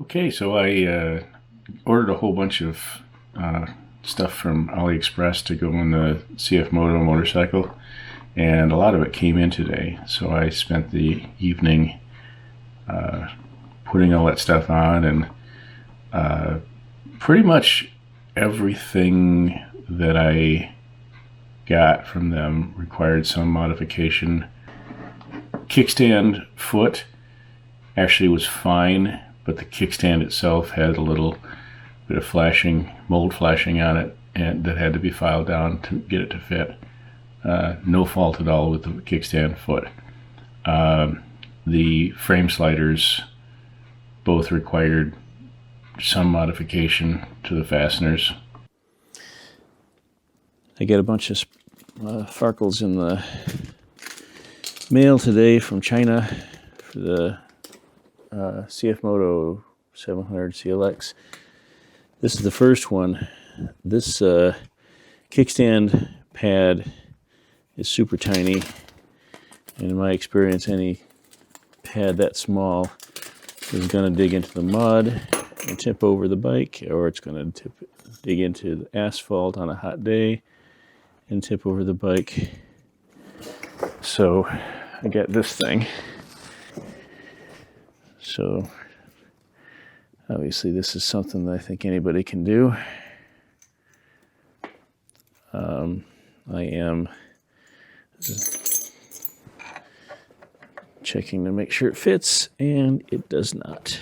Okay, so I ordered a whole bunch of stuff from Aliexpress to go on the CF Moto motorcycle, and a lot of it came in today. So I spent the evening putting all that stuff on, and pretty much everything that I got from them required some modification. Kickstand foot actually was fine, but the kickstand itself had a little bit of flashing, mold flashing on it, and that had to be filed down to get it to fit. No fault at all with the kickstand foot. The frame sliders both required some modification to the fasteners. I get a bunch of farkles in the mail today from China for the CF Moto 700 CLX. This is the first one. This kickstand pad is super tiny, and in my experience, any pad that small is going to dig into the mud and tip over the bike, or it's going to dig into the asphalt on a hot day and tip over the bike. So I got this thing. So obviously this is something that I think anybody can do. I am checking to make sure it fits, and it does not.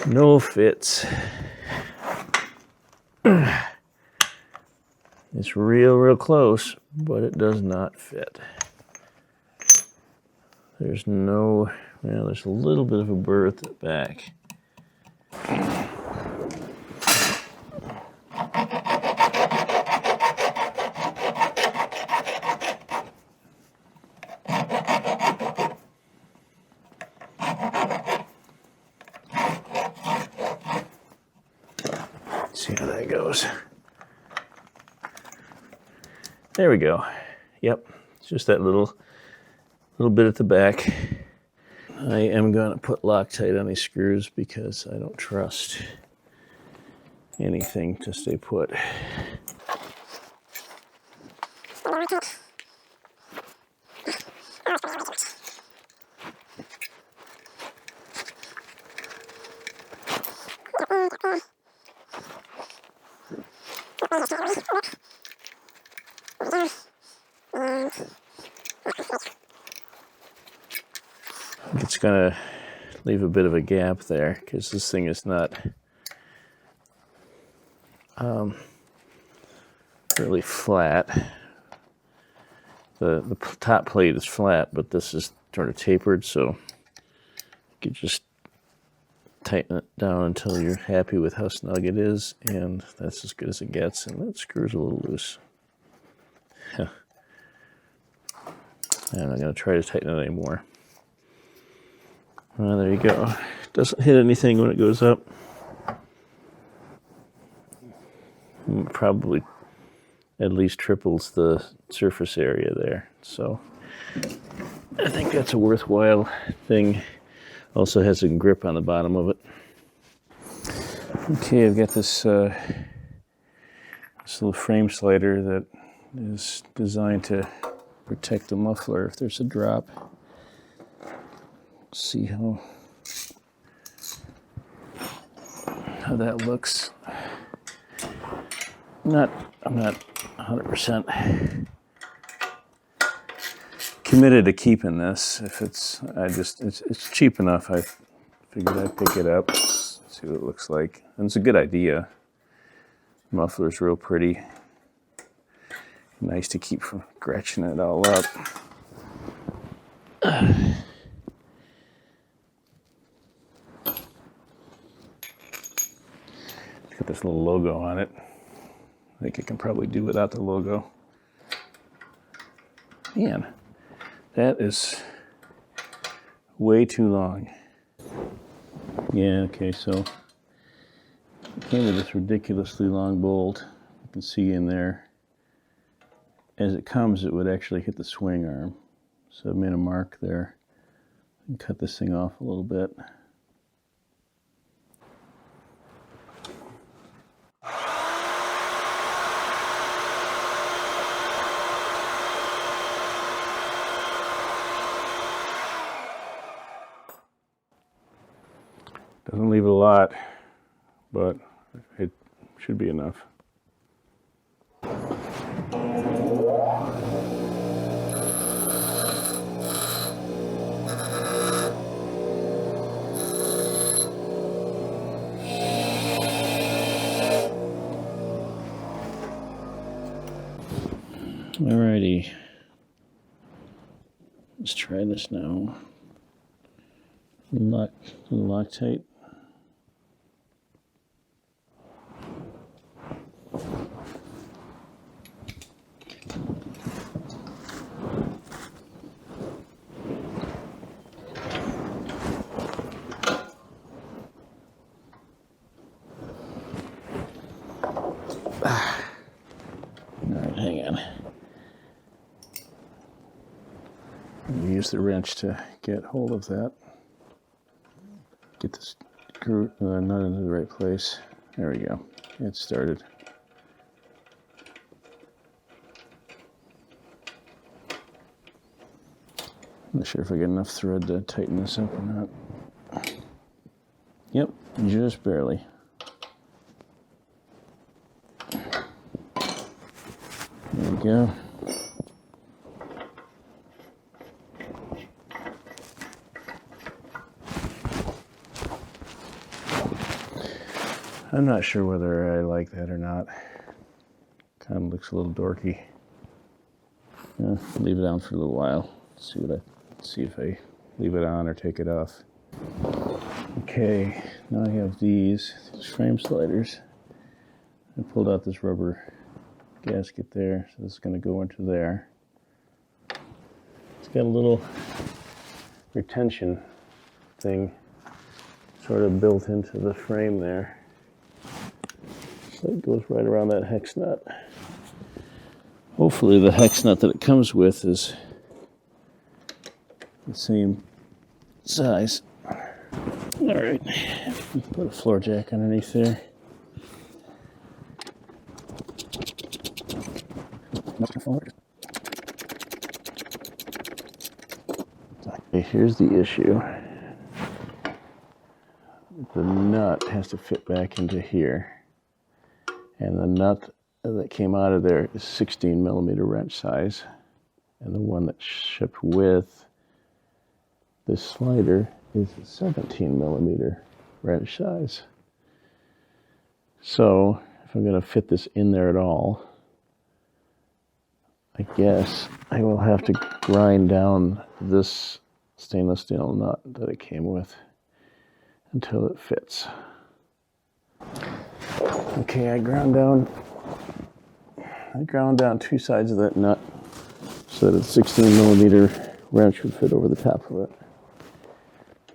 No fits. It's real close, but it does not fit. There's no, well, there's a little bit of a burr at the back. See how that goes. There we go. Yep, it's just that little bit at the back. I am going to put Loctite on these screws because I don't trust anything to stay put. It's going to leave a bit of a gap there because this thing is not really flat. The top plate is flat, but this is sort of tapered, so you can just tighten it down until you're happy with how snug it is, and that's as good as it gets. And that screw's a little loose. And I'm not going to try to tighten it anymore. Well, there you go. Doesn't hit anything when it goes up. Probably at least triples the surface area there. So I think that's a worthwhile thing. Also has a grip on the bottom of it. Okay, I've got this little frame slider that is designed to protect the muffler if there's a drop. See how that looks. I'm not 100% committed to keeping this. If it's cheap enough, I figured I'd pick it up, see what it looks like. And it's a good idea. The muffler's real pretty. Nice to keep from scratching it all up. Got this little logo on it. I think I can probably do without the logo. Man, that is way too long. Yeah, okay, so it came with this ridiculously long bolt. You can see in there. As it comes, it would actually hit the swing arm. So I made a mark there and cut this thing off a little bit. Doesn't leave a lot, but it should be enough. Alrighty, let's try this now. Loctite. Alright, hang on. Use the wrench to get hold of that. Get this screw nut into the right place. There we go. It started. I'm not sure if I get enough thread to tighten this up or not. Yep, just barely. There we go. I'm not sure whether I like that or not. Kind of looks a little dorky. Yeah, leave it on for a little while. See if I leave it on or take it off. Okay, now I have these frame sliders. I pulled out this rubber gasket there, so this is going to go into there. It's got a little retention thing sort of built into the frame there. So it goes right around that hex nut. Hopefully the hex nut that it comes with is the same size. All right, put a floor jack underneath there. Okay, here's the issue. The nut has to fit back into here. And the nut that came out of there is 16 millimeter wrench size. And the one that's shipped with this slider is 17 millimeter wrench size. So if I'm going to fit this in there at all, I guess I will have to grind down this stainless steel nut that it came with until it fits. Okay, I ground down two sides of that nut so that a 16 millimeter wrench would fit over the top of it.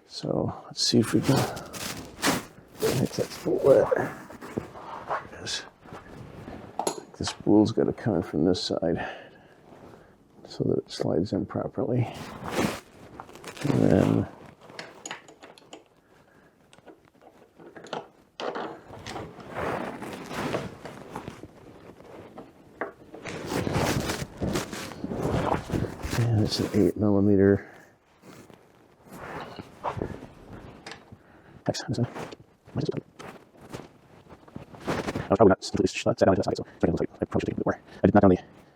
So let's see if we can make that spool wet. The spool's got to come in from this side so that it slides in properly. And then it's an 8 millimeter hex. I was probably not completely set down to the side, so it looks like I probably should take a bit more. I did knock down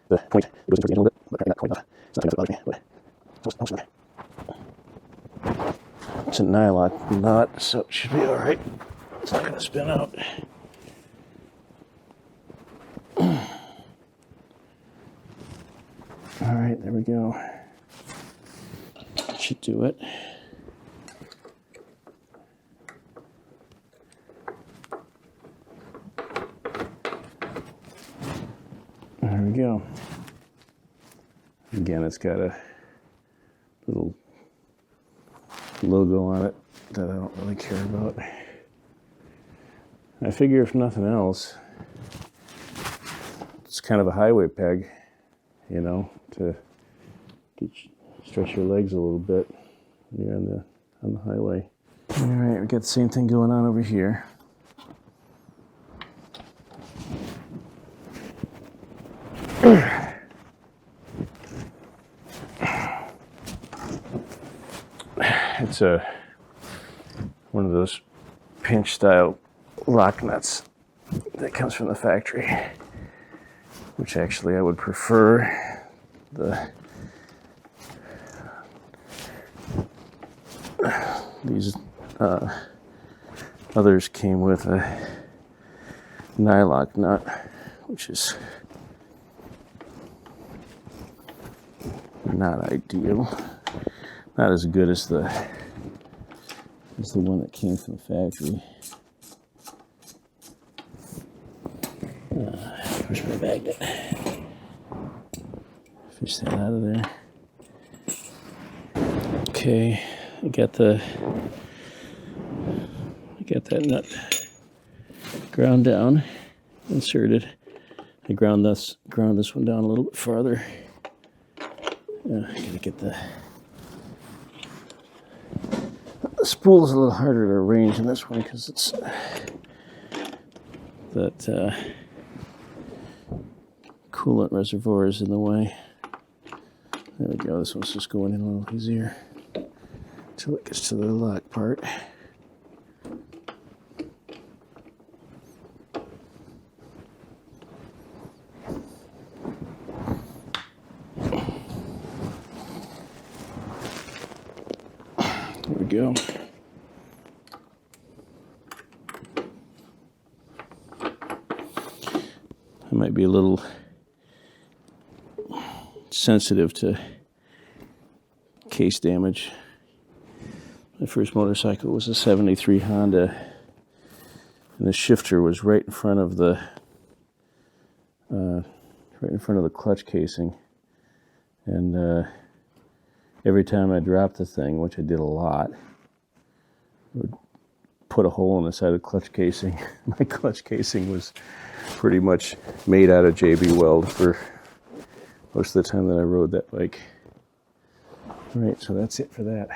the point. It goes into the end a little bit, but I got point off. It's not going to bother me, but it's a nylon knot, so it should be all right. It's not going to spin out. All right, there we go. That should do it. There we go. Again, it's got a little logo on it that I don't really care about. I figure if nothing else, it's kind of a highway peg, you know, to stretch your legs a little bit when you're on the highway. All right, we got the same thing going on over here. It's one of those pinch style lock nuts that comes from the factory, which actually I would prefer. These others came with a nylock nut, which is not ideal. Not as good as the one that came from the factory. Push my magnet. Fish that out of there. Okay, I got that nut ground down, inserted. I ground this one down a little bit farther. Gotta get the spool is a little harder to arrange in this one because it's that coolant reservoir is in the way. There we go. This one's just going in a little easier until it gets to the lock part. There we go. I might be a little sensitive to case damage. My first motorcycle was a 73 Honda, and the shifter was right in front of the clutch casing, and every time I dropped the thing, which I did a lot, I would put a hole in the side of the clutch casing. My clutch casing was pretty much made out of JB Weld for most of the time that I rode that bike. All right, so that's it for that.